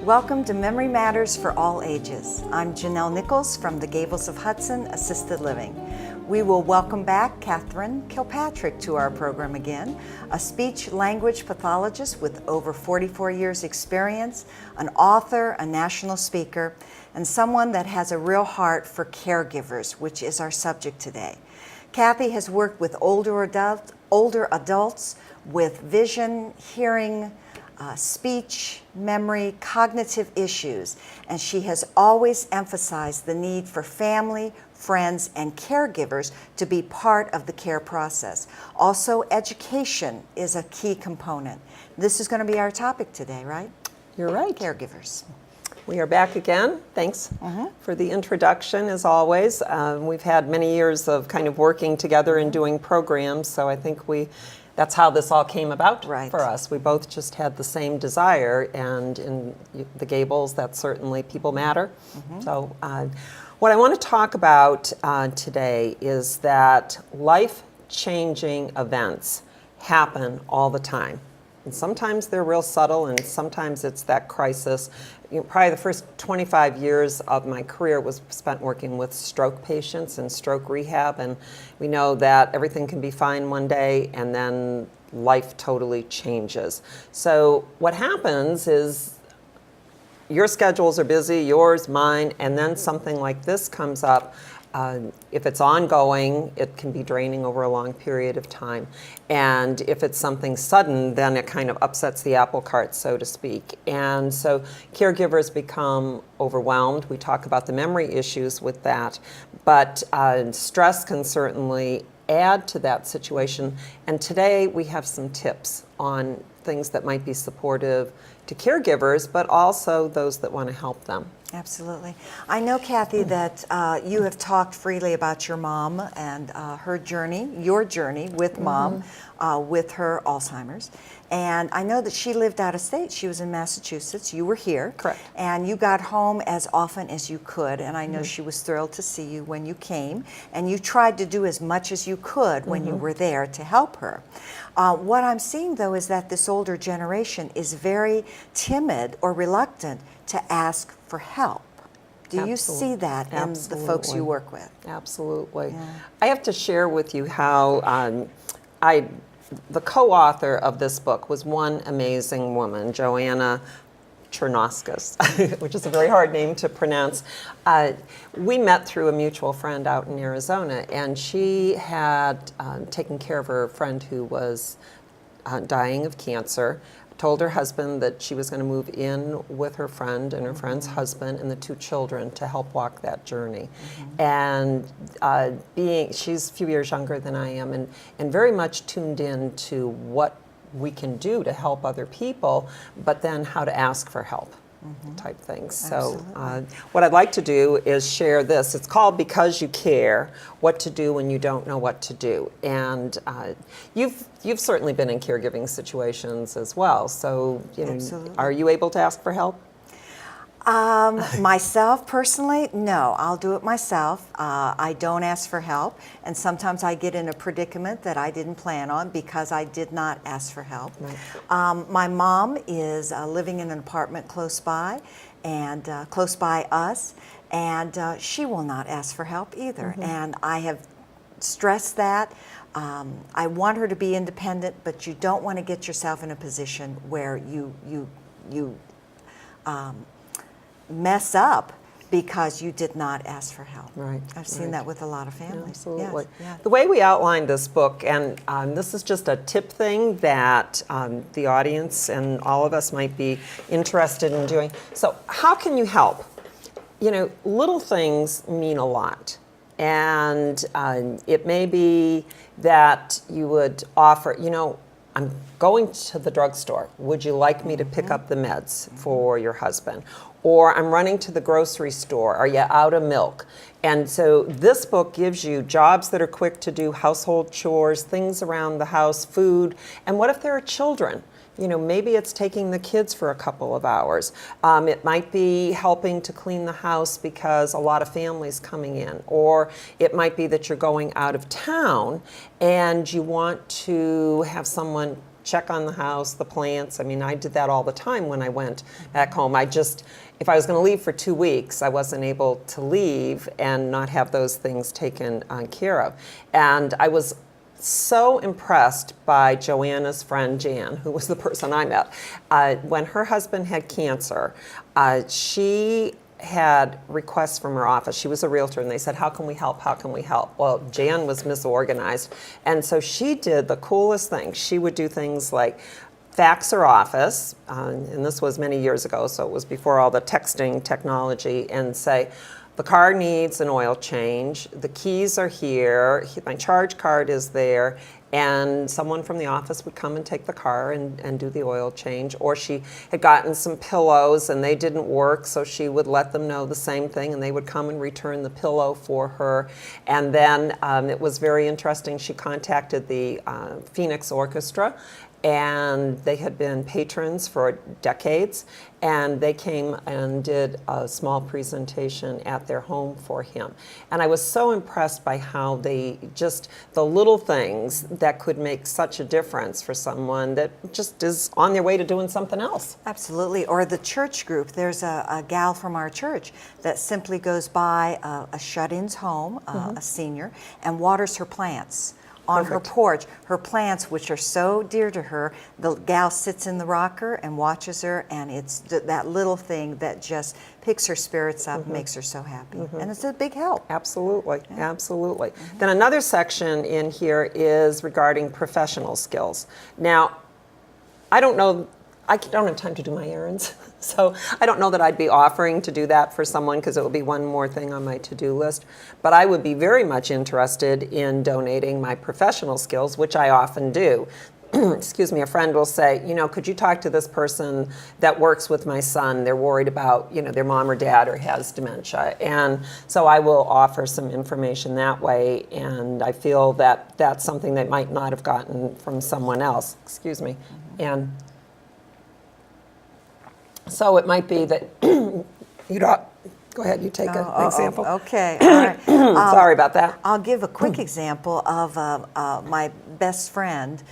Welcome to Memory Matters for All Ages. I'm Janelle Nichols from the Gables of Hudson Assisted Living. We will welcome back Catherine Kilpatrick to our program again, a speech-language pathologist with over 44 years experience, an author, a national speaker, and someone that has a real heart for caregivers, which is our subject today. Kathy has worked with older adults with vision, hearing, speech, memory, cognitive issues, and she has always emphasized the need for family, friends, and caregivers to be part of the care process. Also, education is a key component. This is going to be our topic today, right? You're right. Caregivers. We are back again. Thanks for the introduction, as always. We've had many years of kind of working together and doing programs, so I think that's how this all came about for us. We both just had the same desire, and in the Gables, that's certainly people matter. So what I want to talk about today is that life-changing events happen all the time. And sometimes they're real subtle, and sometimes it's that crisis. Probably the first 25 years of my career was spent working with stroke patients and stroke rehab, and we know that everything can be fine one day and then life totally changes. So what happens is your schedules are busy, yours, mine, and then something like this comes up. If it's ongoing, it can be draining over a long period of time. And if it's something sudden, then it kind of upsets the apple cart, so to speak. And so caregivers become overwhelmed. We talk about the memory issues with that. But stress can certainly add to that situation. And today we have some tips on things that might be supportive to caregivers, but also those that want to help them. Absolutely. I know, Kathy, that you have talked freely about your mom and her journey, your journey with mom, with her Alzheimer's. And I know that she lived out of state. She was in Massachusetts. You were here. Correct. And you got home as often as you could. And I know she was thrilled to see you when you came. And you tried to do as much as you could when you were there to help her. What I'm seeing, though, is that this older generation is very timid or reluctant to ask for help. Do you see that in the folks you work with? Absolutely. Yeah. I have to share with you how the co-author of this book was one amazing woman, Joanna Chernoskas, which is a very hard name to pronounce. We met through a mutual friend out in Arizona, and she had taken care of her friend who was dying of cancer, told her husband that she was going to move in with her friend and her friend's husband and the two children to help walk that journey. And she's a few years younger than I am, and very much tuned in to what we can do to help other people, but then how to ask for help. Type things. So what I'd like to do is share this. It's called Because You Care, What to Do When You Don't Know What to Do. And you've certainly been in caregiving situations as well. So are you able to ask for help? Myself, personally, no. I'll do it myself. I don't ask for help, and sometimes I get in a predicament that I didn't plan on because I did not ask for help. Right. My mom is living in an apartment close by, and close by us, and she will not ask for help either. And I have stressed that. I want her to be independent, but you don't want to get yourself in a position where you mess up because you did not ask for help. Right. I've seen that with a lot of families. Absolutely. Yes. The way we outlined this book, and this is just a tip thing that the audience and all of us might be interested in doing. So how can you help? Little things mean a lot. And it may be that you would offer, I'm going to the drugstore. Would you like me to pick up the meds for your husband? Or I'm running to the grocery store. Are you out of milk? And so this book gives you jobs that are quick to do, household chores, things around the house, food. And what if there are children? Maybe it's taking the kids for a couple of hours. It might be helping to clean the house because a lot of families coming in. Or it might be that you're going out of town and you want to have someone check on the house, the plants. I mean, I did that all the time when I went back home. If I was going to leave for 2 weeks, I wasn't able to leave and not have those things taken care of. And I was so impressed by Joanna's friend Jan, who was the person I met. When her husband had cancer, she had requests from her office. She was a realtor, and they said, how can we help? How can we help? Well, Jan was misorganized, and so she did the coolest thing. She would do things like fax her office, and this was many years ago, so it was before all the texting technology, and say, the car needs an oil change, the keys are here, my charge card is there, and someone from the office would come and take the car and do the oil change. Or she had gotten some pillows and they didn't work, so she would let them know the same thing, and they would come and return the pillow for her. And then it was very interesting, she contacted the Phoenix Orchestra, and they had been patrons for decades, and they came and did a small presentation at their home for him. And I was so impressed by how the little things that could make such a difference for someone that just is on their way to doing something else. Absolutely. Or the church group. There's a gal from our church that simply goes by a shut-in's home, a senior, and waters her plants. On her porch, her plants, which are so dear to her, the gal sits in the rocker and watches her, and it's that little thing that just picks her spirits up, makes her so happy. And it's a big help. Absolutely, absolutely. Then another section in here is regarding professional skills. Now, I don't have time to do my errands, so I don't know that I'd be offering to do that for someone, because it would be one more thing on my to-do list. But I would be very much interested in donating my professional skills, which I often do. Excuse me, a friend will say, could you talk to this person that works with my son? They're worried about, their mom or dad or has dementia. And so I will offer some information that way, and I feel that that's something they might not have gotten from someone else. Excuse me. And so it might be that go ahead, you take an example. Okay, all right. Sorry about that. I'll give a quick example of my best friend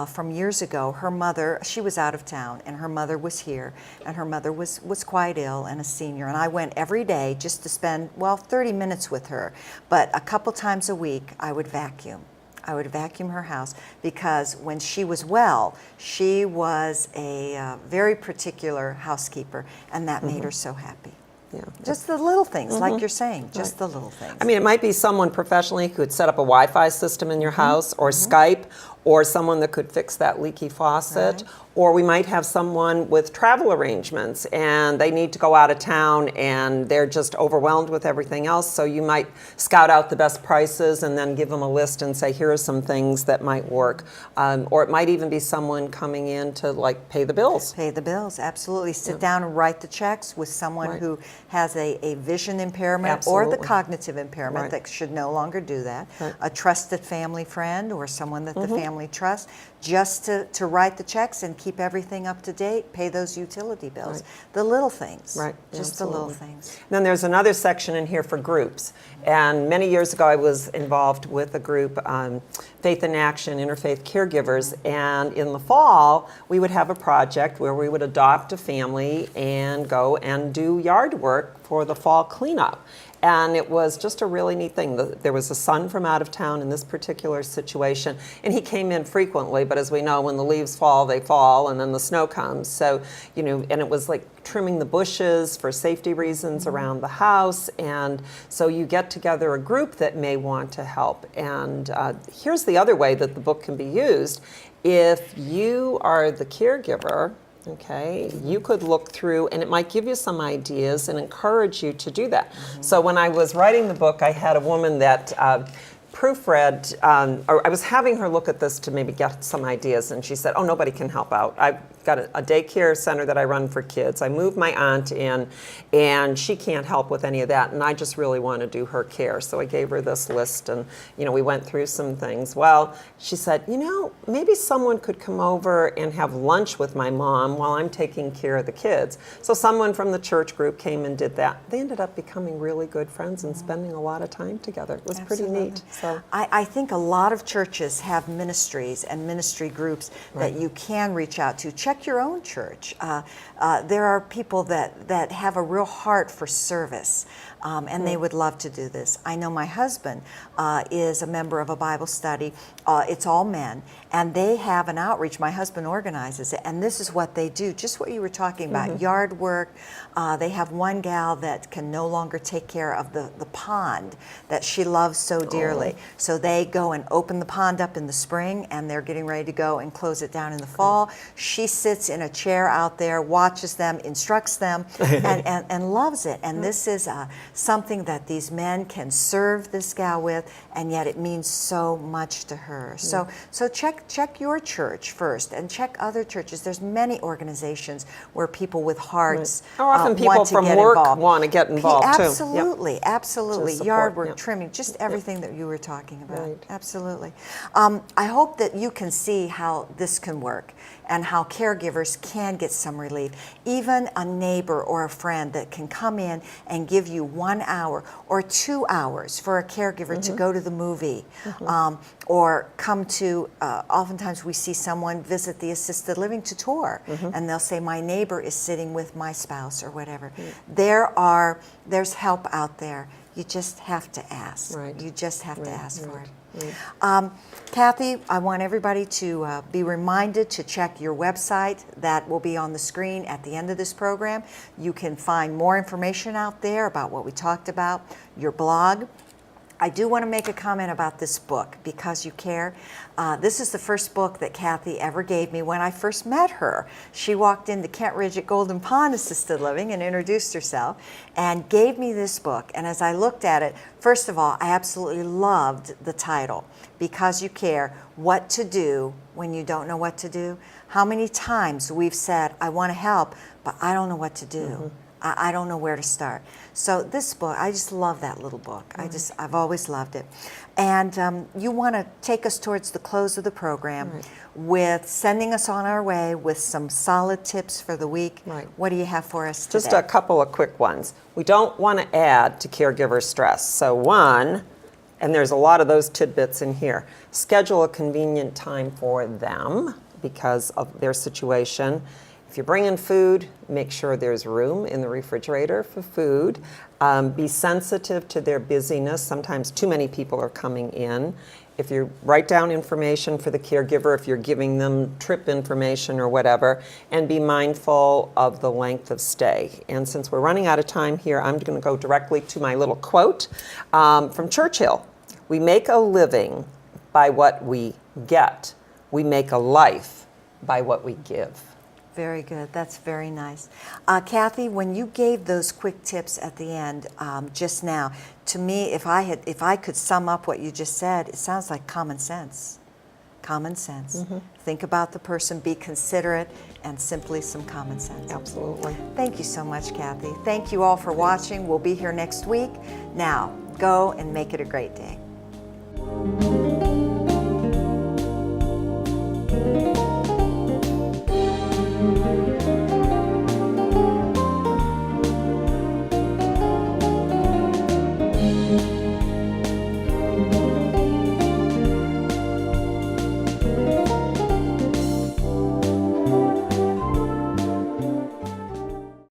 from years ago. Her mother, she was out of town, and her mother was here, and her mother was quite ill and a senior, and I went every day just to spend, 30 minutes with her, but a couple times a week I would vacuum. I would vacuum her house, because when she was well, she was a very particular housekeeper, and that made her so happy. Yeah. Just the little things, like you're saying, just the little things. I mean, it might be someone professionally who could set up a Wi-Fi system in your house, or Skype, or someone that could fix that leaky faucet. Right. Or we might have someone with travel arrangements, and they need to go out of town, and they're just overwhelmed with everything else. So you might scout out the best prices and then give them a list and say, here are some things that might work. Or it might even be someone coming in to pay the bills. Pay the bills, absolutely. Sit down and write the checks with someone who has a vision impairment or the cognitive impairment that should no longer do that. A trusted family friend or someone that the family trusts, just to write the checks and keep everything up to date, pay those utility bills. The little things. Right. Just Absolutely. the little things. Then there's another section in here for groups. And many years ago I was involved with a group, Faith in Action, Interfaith Caregivers, and in the fall we would have a project where we would adopt a family and go and do yard work for the fall cleanup. And it was just a really neat thing. There was a son from out of town in this particular situation, and he came in frequently, but as we know, when the leaves fall, they fall, and then the snow comes. So, and it was like trimming the bushes for safety reasons around the house, and so you get together a group that may want to help. And here's the other way that the book can be used. If you are the caregiver, okay, you could look through, and it might give you some ideas and encourage you to do that. So when I was writing the book, I had a woman that proofread, or I was having her look at this to maybe get some ideas, and she said, oh, nobody can help out. I've got a daycare center that I run for kids. I moved my aunt in, and she can't help with any of that, and I just really want to do her care. So I gave her this list, and we went through some things. Well, she said, maybe someone could come over and have lunch with my mom while I'm taking care of the kids. So someone from the church group came and did that. They ended up becoming really good friends and spending a lot of time together. It was pretty neat. So I think a lot of churches have ministries and ministry groups that you can reach out to. Check your own church. There are people that have a real heart for service, and they would love to do this. I know my husband is a member of a Bible study. It's all men, and they have an outreach. My husband organizes it, and this is what they do, just what you were talking about, yard work. They have one gal that can no longer take care of the pond that she loves so dearly. So they go and open the pond up in the spring, and they're getting ready to go and close it down in the fall. She sits in a chair out there, watches them, instructs them, and loves it. And this is something that these men can serve this gal with, and yet it means so much to her. So check your church first, and check other churches. There's many organizations where people with hearts How often people want to from get work involved. want to get involved too? Absolutely, absolutely. To Yard support, work, trimming, just everything that you were talking about. Right. Absolutely. I hope that you can see how this can work and how caregivers can get some relief. Even a neighbor or a friend that can come in and give you 1 hour or 2 hours for a caregiver to go to the movie, or come to, oftentimes we see someone visit the assisted living to tour, and they'll say, my neighbor is sitting with my spouse or whatever. There's help out there. You just have to ask. You just have to ask for it. Kathy, I want everybody to be reminded to check your website. That will be on the screen at the end of this program. You can find more information out there about what we talked about, your blog. I do want to make a comment about this book, Because You Care. This is the first book that Kathy ever gave me when I first met her. She walked into Kent Ridge at Golden Pond Assisted Living and introduced herself and gave me this book. And as I looked at it, first of all, I absolutely loved the title, Because You Care, What to Do When You Don't Know What to Do. How many times we've said, I want to help, but I don't know what to do. I don't know where to start. So this book, I just love that little book. I've always loved it. And you want to take us towards the close of the program with sending us on our way with some solid tips for the week. What do you have for us today? Just a couple of quick ones. We don't want to add to caregiver stress. So one, and there's a lot of those tidbits in here, schedule a convenient time for them because of their situation. If you're bringing food, make sure there's room in the refrigerator for food. Be sensitive to their busyness. Sometimes too many people are coming in. If you write down information for the caregiver, if you're giving them trip information or whatever, and be mindful of the length of stay. And since we're running out of time here, I'm going to go directly to my little quote from Churchill. We make a living by what we get. We make a life by what we give. Very good. That's very nice. Kathy, when you gave those quick tips at the end just now, to me, if I could sum up what you just said, it sounds like common sense. Common sense. Think about the person, be considerate, and simply some common sense. Absolutely. Thank you so much, Kathy. Thank you all for watching. We'll be here next week. Now, go and make it a great day.